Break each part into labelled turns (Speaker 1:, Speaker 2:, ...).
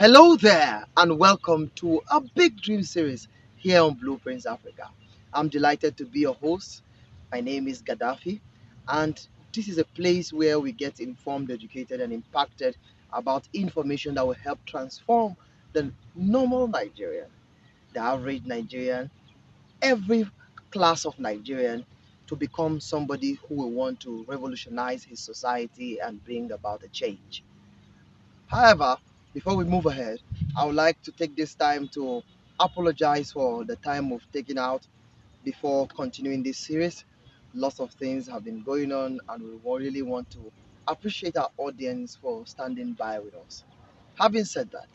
Speaker 1: Hello there, and welcome to a Big Dream series here on Blueprints Africa. I'm delighted to be your host. My name is Gaddafi, and this is a place where we get informed, educated, and impacted about information that will help transform the normal Nigerian, the average Nigerian, every class of Nigerian to become somebody who will want to revolutionize his society and bring about a change. However, before we move ahead, I would like to take this time to apologize for the time we've taken out before continuing this series. Lots of things have been going on, and we really want to appreciate our audience for standing by with us. Having said that,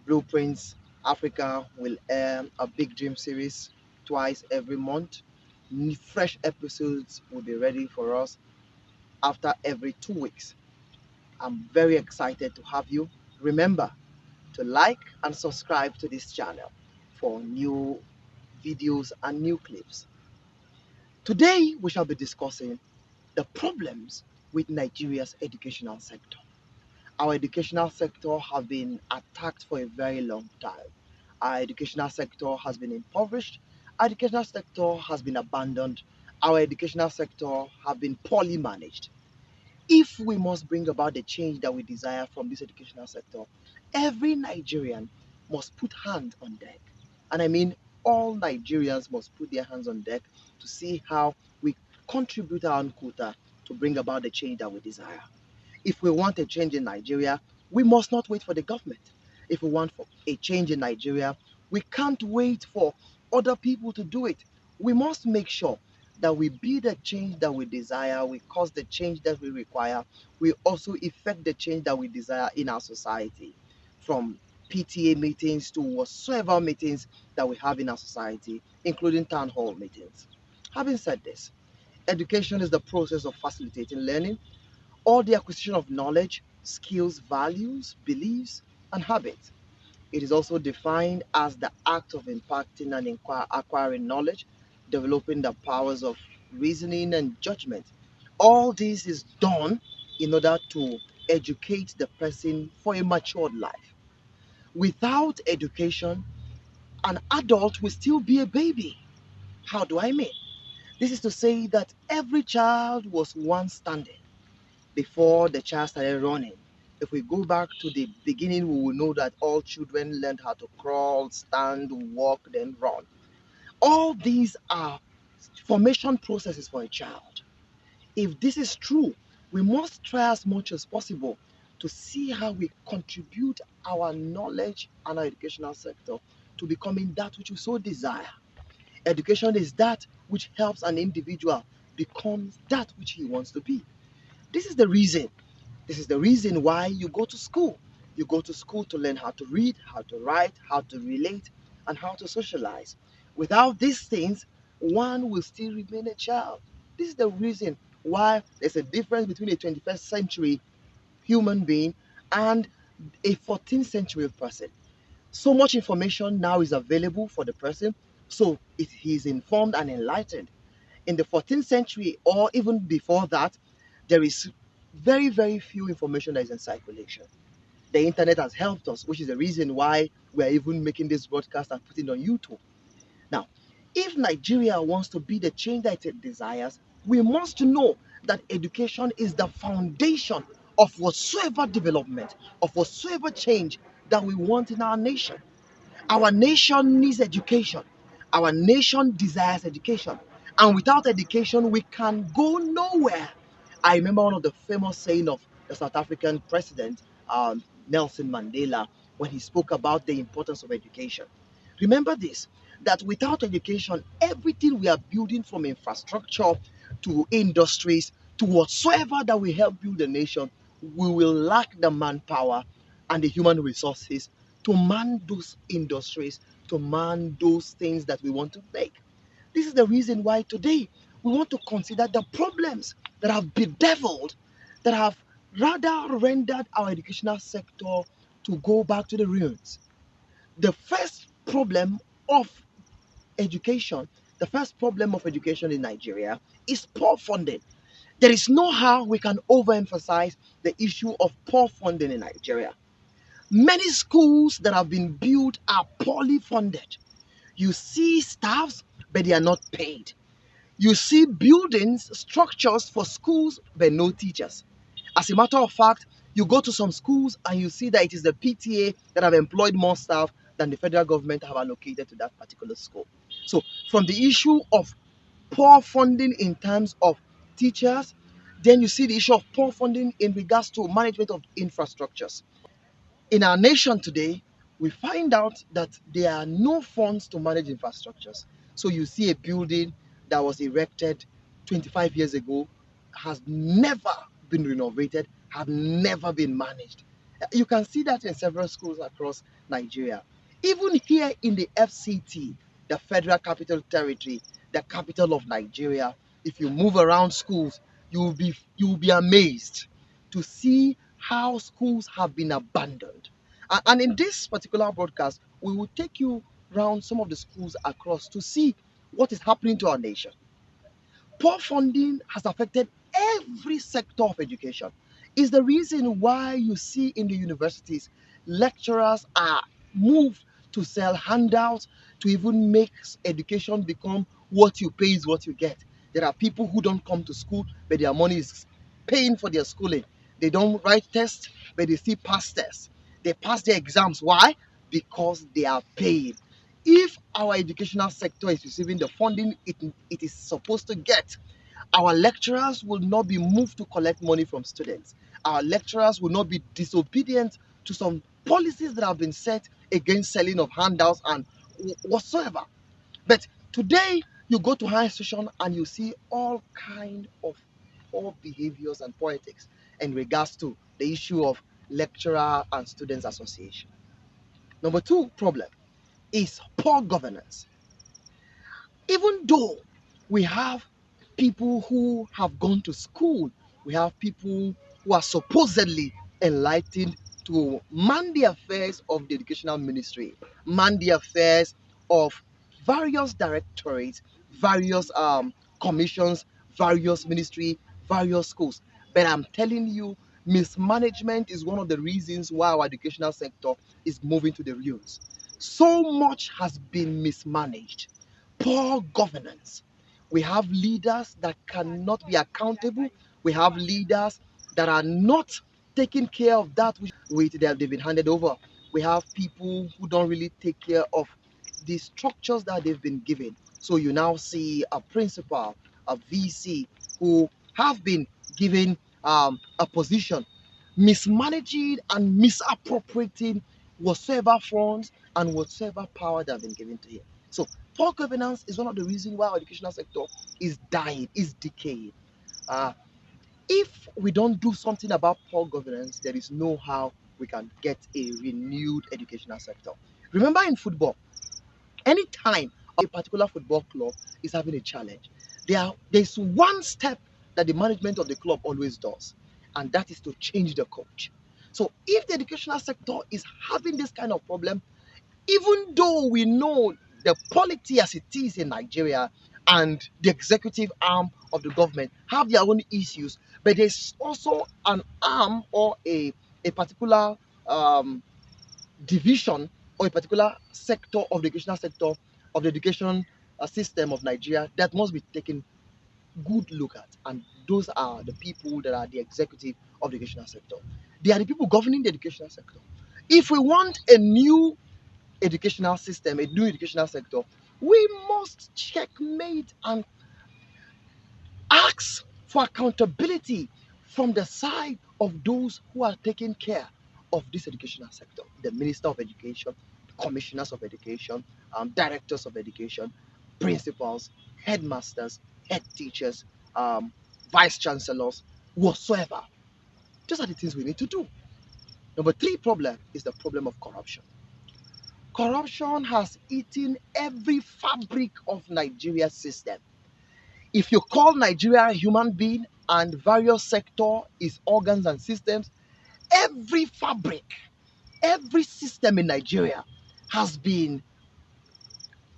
Speaker 1: Blueprints Africa will air a Big Dream series twice every month. Fresh episodes will be ready for us after every 2 weeks. I'm very excited to have you. Remember, to like and subscribe to this channel for new videos and new clips. Today, we shall be discussing the problems with Nigeria's educational sector. Our educational sector has been attacked for a very long time. Our educational sector has been impoverished. Our educational sector has been abandoned. Our educational sector has been poorly managed. If we must bring about the change that we desire from this educational sector, every Nigerian must put hand on deck. And I mean, all Nigerians must put their hands on deck to see how we contribute our own quota to bring about the change that we desire. If we want a change in Nigeria, we must not wait for the government. If we want a change in Nigeria, we can't wait for other people to do it. We must make sure that we be the change that we desire, we cause the change that we require, we also effect the change that we desire in our society, from PTA meetings to whatsoever meetings that we have in our society, including town hall meetings. Having said this, education is the process of facilitating learning or the acquisition of knowledge, skills, values, beliefs, and habits. It is also defined as the act of impacting and acquiring knowledge, developing the powers of reasoning and judgment. All this is done in order to educate the person for a matured life. Without education, an adult will still be a baby. How do I mean? This is to say that every child was once standing before the child started running. If we go back to the beginning, we will know that all children learned how to crawl, stand, walk, then run. All these are formation processes for a child. If this is true, we must try as much as possible to see how we contribute our knowledge and our educational sector to becoming that which we so desire. Education is that which helps an individual become that which he wants to be. This is the reason this is the reason why you go to school. You go to school to learn how to read, how to write, how to relate, and how to socialize. Without these things, one will still remain a child. This is the reason why there's a difference between a 21st century human being and a 14th century person. So much information now is available for the person, so he is informed and enlightened. In the 14th century, or even before that, there is very, very few information that is in circulation. The internet has helped us, which is the reason why we are even making this broadcast and putting it on YouTube. Now, if Nigeria wants to be the change that it desires, we must know that education is the foundation of whatsoever development, of whatsoever change that we want in our nation. Our nation needs education. Our nation desires education. And without education, we can go nowhere. I remember one of the famous saying of the South African president, Nelson Mandela, when he spoke about the importance of education. Remember this, that without education, everything we are building from infrastructure to industries to whatsoever that will help build a nation, we will lack the manpower and the human resources to man those industries, to man those things that we want to make. This is the reason why today we want to consider the problems that have bedeviled, that have rather rendered our educational sector to go back to the ruins. The first problem of education, the first problem of education in Nigeria is poor funding. There is no how we can overemphasize the issue of poor funding in Nigeria. Many schools that have been built are poorly funded. You see staffs, but they are not paid. You see buildings, structures for schools, but no teachers. As a matter of fact, you go to some schools and you see that it is the PTA that have employed more staff than the federal government have allocated to that particular school. So, from the issue of poor funding in terms of teachers, then you see the issue of poor funding in regards to management of infrastructures. In our nation today, we find out that there are no funds to manage infrastructures. So you see a building that was erected 25 years ago has never been renovated, have never been managed. You can see that in several schools across Nigeria. Even here in the FCT, the Federal Capital Territory, the capital of Nigeria, if you move around schools, you will be amazed to see how schools have been abandoned. And in this particular broadcast, we will take you around some of the schools across to see what is happening to our nation. Poor funding has affected every sector of education. Is the reason why you see in the universities lecturers are moved to sell handouts to even make education become what you pay is what you get. There are people who don't come to school, but their money is paying for their schooling. They don't write tests, but they still pass tests. They pass their exams. Why? Because they are paid. If our educational sector is receiving the funding it is supposed to get, our lecturers will not be moved to collect money from students. Our lecturers will not be disobedient to some policies that have been set against selling of handouts and whatsoever. But today, you go to higher institution and you see all kind of poor behaviors and politics in regards to the issue of lecturer and students association. Number two problem is poor governance. Even though we have people who have gone to school, we have people who are supposedly enlightened to man the affairs of the educational ministry, man the affairs of various directorates, various commissions, various ministry, various schools. But I'm telling you, mismanagement is one of the reasons why our educational sector is moving to the ruins. So much has been mismanaged. Poor governance. We have leaders that cannot be accountable. We have leaders that are not taking care of that which they've been handed over. We have people who don't really take care of the structures that they've been given. So you now see a principal, a VC who have been given a position, mismanaging and misappropriating whatsoever funds and whatsoever power that have been given to him. So poor governance is one of the reasons why our educational sector is dying, is decaying. Uh, if we don't do something about poor governance, there is no how we can get a renewed educational sector. Remember in football, anytime a particular football club is having a challenge, there's one step that the management of the club always does, and that is to change the coach. So if the educational sector is having this kind of problem, even though we know the polity as it is in Nigeria and the executive arm of the government have their own issues, but there's also an arm or a particular division or a particular sector of the educational sector of the education system of Nigeria that must be taken good look at. And those are the people that are the executive of the educational sector. They are the people governing the educational sector. If we want a new educational system, a new educational sector, we must checkmate and ask for accountability from the side of those who are taking care of this educational sector: the Minister of Education, Commissioners of Education, Directors of Education, Principals, Headmasters, Head Teachers, Vice Chancellors, whatsoever. Those are the things we need to do. Number three problem is the problem of corruption. Corruption has eaten every fabric of Nigeria's system. If you call Nigeria a human being and various sector is organs and systems, every fabric, every system in Nigeria has been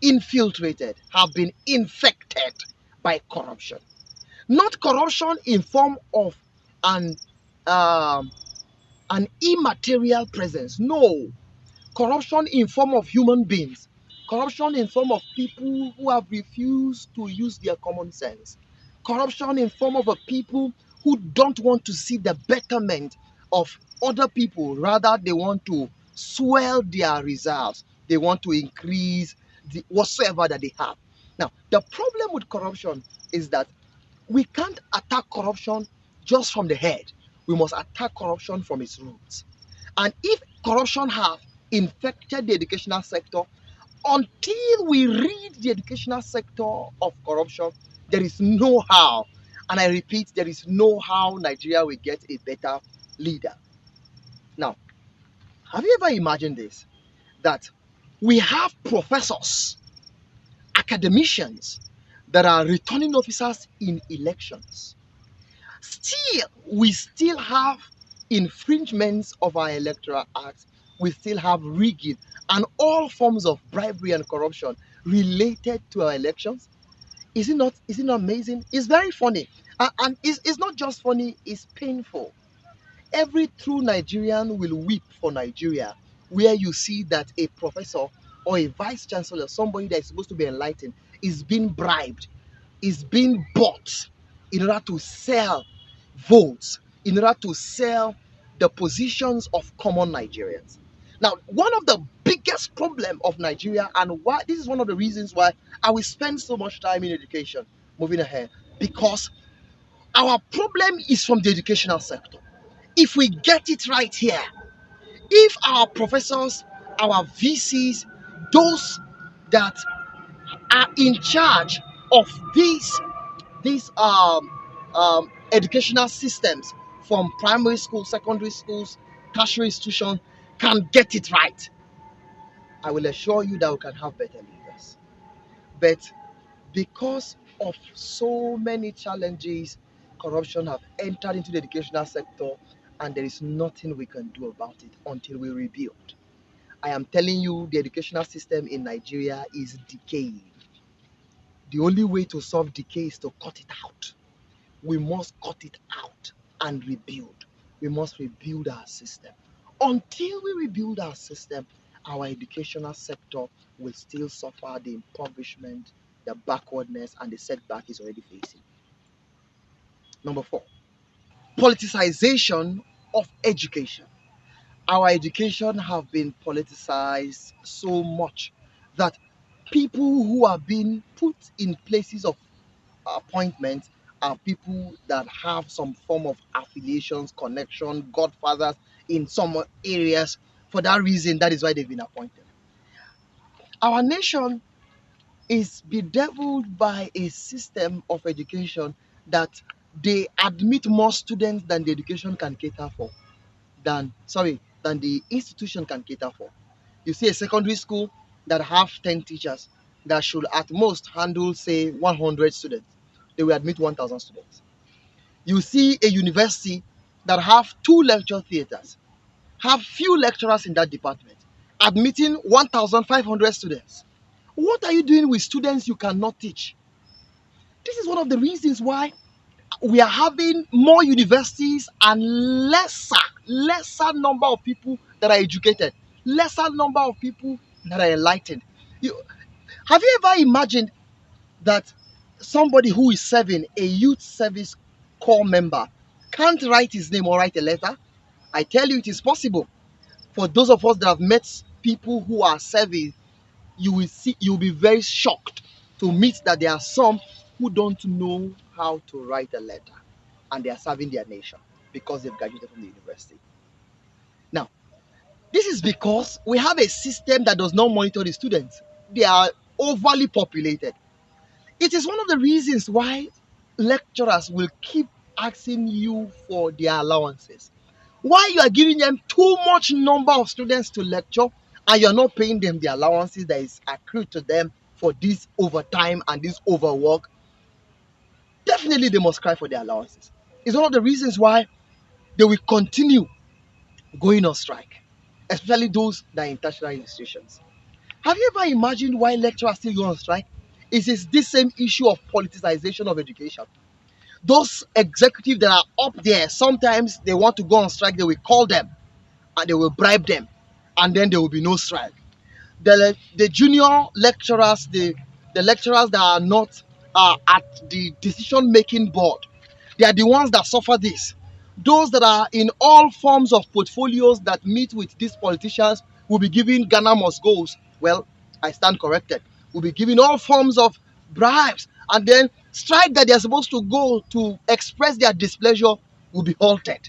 Speaker 1: infiltrated, have been infected by corruption. Not corruption in form of an um, an immaterial presence. No, corruption in form of human beings, corruption in form of people who have refused to use their common sense, corruption in form of a people who don't want to see the betterment of other people. Rather, they want to swell their reserves. They want to increase whatsoever that they have. Now, the problem with corruption is that we can't attack corruption just from the head. We must attack corruption from its roots. And if corruption have infected the educational sector, until we rid the educational sector of corruption, there is no how. And I repeat, there is no how Nigeria will get a better leader. Now, have you ever imagined this? That we have professors, academicians that are returning officers in elections. Still, we still have infringements of our electoral acts. We still have rigging and all forms of bribery and corruption related to our elections. Is it not? Is it not amazing? It's very funny, and it's not just funny. It's painful. Every true Nigerian will weep for Nigeria, where you see that a professor or a vice chancellor, somebody that is supposed to be enlightened, is being bribed, is being bought in order to sell votes, in order to sell the positions of common Nigerians. Now, one of the biggest problem of Nigeria, and why this is one of the reasons why I will spend so much time in education moving ahead, because our problem is from the educational sector. If we get it right here, if our professors, our VCs, those that are in charge of these educational systems, from primary school, secondary schools, tertiary institutions, can get it right, I will assure you that we can have better leaders. But because of so many challenges, corruption have entered into the educational sector, and there is nothing we can do about it until we rebuild. I am telling you, the educational system in Nigeria is decaying. The only way to solve decay is to cut it out. We must cut it out and rebuild. We must rebuild our system. Until we rebuild our system, our educational sector will still suffer the impoverishment, the backwardness, and the setback is already facing. Number four, politicization of education. Our education have been politicized so much that people who have been put in places of appointment are people that have some form of affiliations, connection, godfathers in some areas. For that reason, that is why they've been appointed. Our nation is bedeviled by a system of education that they admit more students than the education can cater for, than the institution can cater for. You see a secondary school that have 10 teachers that should at most handle, say, 100 students. They will admit 1,000 students. You see a university that have two lecture theaters, have few lecturers in that department, admitting 1,500 students. What are you doing with students you cannot teach? This is one of the reasons why we are having more universities and lesser number of people that are educated, lesser number of people that are enlightened. You, have you ever imagined that somebody who is serving a youth service corps member can't write his name or write a letter? I tell you, it is possible. For those of us that have met people who are serving, you'll be very shocked to meet that there are some who don't know how to write a letter, and they are serving their nation because they've graduated from the university. Now, this is because we have a system that does not monitor the students. They are overly populated. It is one of the reasons why lecturers will keep asking you for their allowances. Why you are giving them too much number of students to lecture, and you're not paying them the allowances that is accrued to them for this overtime and this overwork? Definitely they must cry for their allowances. It's one of the reasons why they will continue going on strike, especially those that are in tertiary institutions. Have you ever imagined why lecturers still go on strike? It is this same issue of politicization of education. Those executives that are up there, sometimes they want to go on strike, they will call them. and they will bribe them, and then there will be no strike. The junior lecturers, the lecturers that are not at the decision making board, they are the ones that suffer this. Those that are in all forms of portfolios that meet with these politicians will be given Ghana must goes. Well, I stand corrected. Will be given all forms of bribes, and then strike that they are supposed to go to express their displeasure will be halted.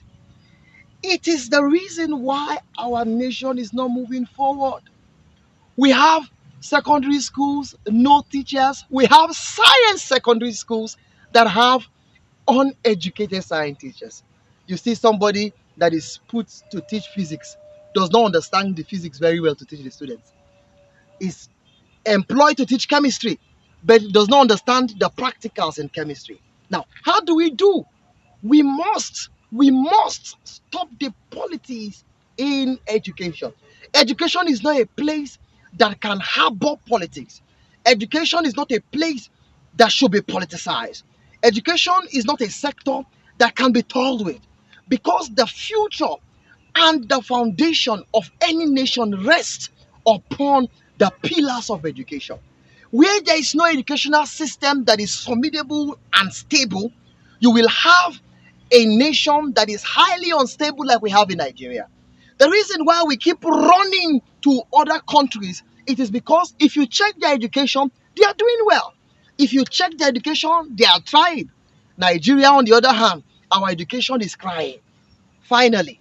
Speaker 1: It is the reason why our nation is not moving forward. We have secondary schools, no teachers. We have science secondary schools that have uneducated science teachers. You see somebody that is put to teach physics, does not understand the physics very well to teach the students, is employed to teach chemistry, but does not understand the practicals in chemistry. Now, how do we do? We must stop the politics in education. Education is not a place that can harbor politics. Education is not a place that should be politicized. Education is not a sector that can be told with, because the future and the foundation of any nation rests upon the pillars of education. Where there is no educational system that is formidable and stable, you will have a nation that is highly unstable, like we have in Nigeria. The reason why we keep running to other countries, it is because if you check their education, they are doing well. If you check their education, they are trying. Nigeria, on the other hand, our education is crying. Finally,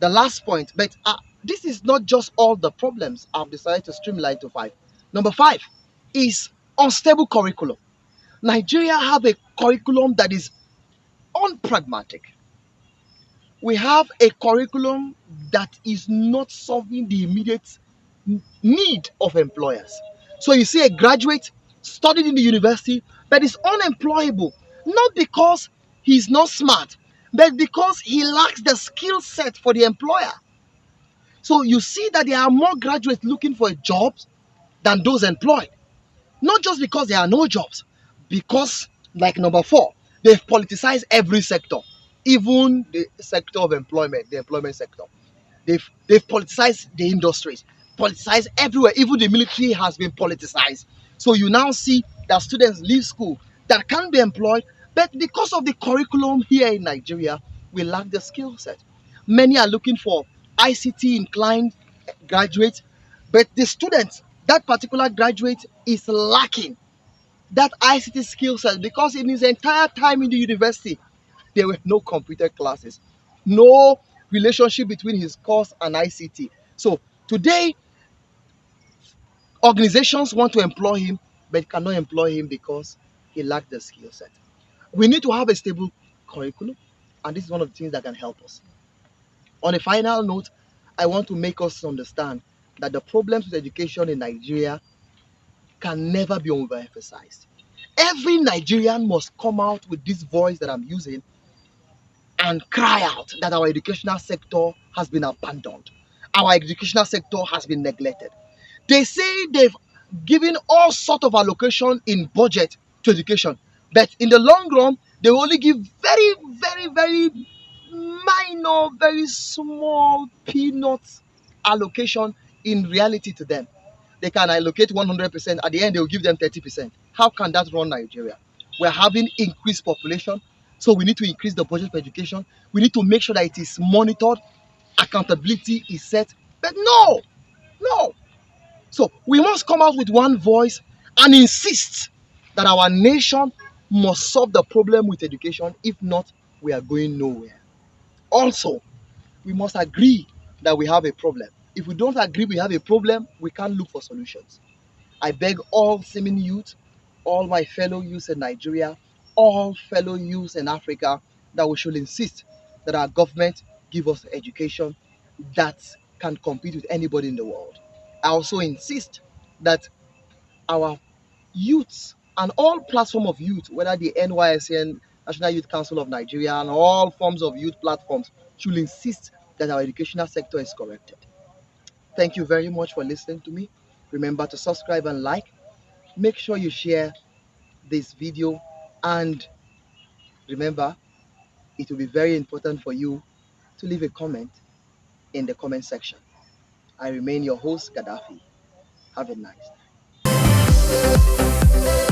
Speaker 1: the last point, but this is not just all the problems I've decided to streamline to five. Number five is unstable curriculum. Nigeria have a curriculum that is unpragmatic. We have a curriculum that is not solving the immediate need of employers. So you see a graduate studied in the university but is unemployable, not because he's not smart, but because he lacks the skill set for the employer. So you see that there are more graduates looking for jobs than those employed. Not just because there are no jobs, because, like number four, they've politicized every sector, even the sector of employment, the employment sector. They've politicized the industries, politicized everywhere. Even the military has been politicized. So you now see that students leave school that can be employed, but because of the curriculum here in Nigeria, we lack the skill set. Many are looking for ICT inclined graduates, but the student, that particular graduate, is lacking that ICT skill set because in his entire time in the university, there were no computer classes, no relationship between his course and ICT. So today, organizations want to employ him, but cannot employ him because he lacked the skill set. We need to have a stable curriculum, and this is one of the things that can help us. On a final note, I want to make us understand that the problems with education in Nigeria can never be overemphasized. Every Nigerian must come out with this voice that I'm using and cry out that our educational sector has been abandoned. Our educational sector has been neglected. They say they've given all sort of allocation in budget to education, but in the long run, they only give very, very, very minor, very small peanuts allocation in reality to them. They can allocate 100%, at the end they will give them 30%. How can that run Nigeria? We're having increased population, so we need to increase the budget for education. We need to make sure that it is monitored, accountability is set. But no, no. So we must come out with one voice and insist that our nation must solve the problem with education. If not, we are going nowhere. Also, we must agree that we have a problem. If we don't agree we have a problem, we can't look for solutions. I beg all seeming youth, all my fellow youths in Nigeria, all fellow youths in Africa, that we should insist that our government give us education that can compete with anybody in the world. I also insist that our youths and all platform of youth, whether the NYSN, National Youth Council of Nigeria, and all forms of youth platforms, should insist that our educational sector is corrected. Thank you very much for listening to me. Remember to subscribe and like. Make sure you share this video, and remember, it will be very important for you to leave a comment in the comment section. I remain your host, Gaddafi. Have a nice day.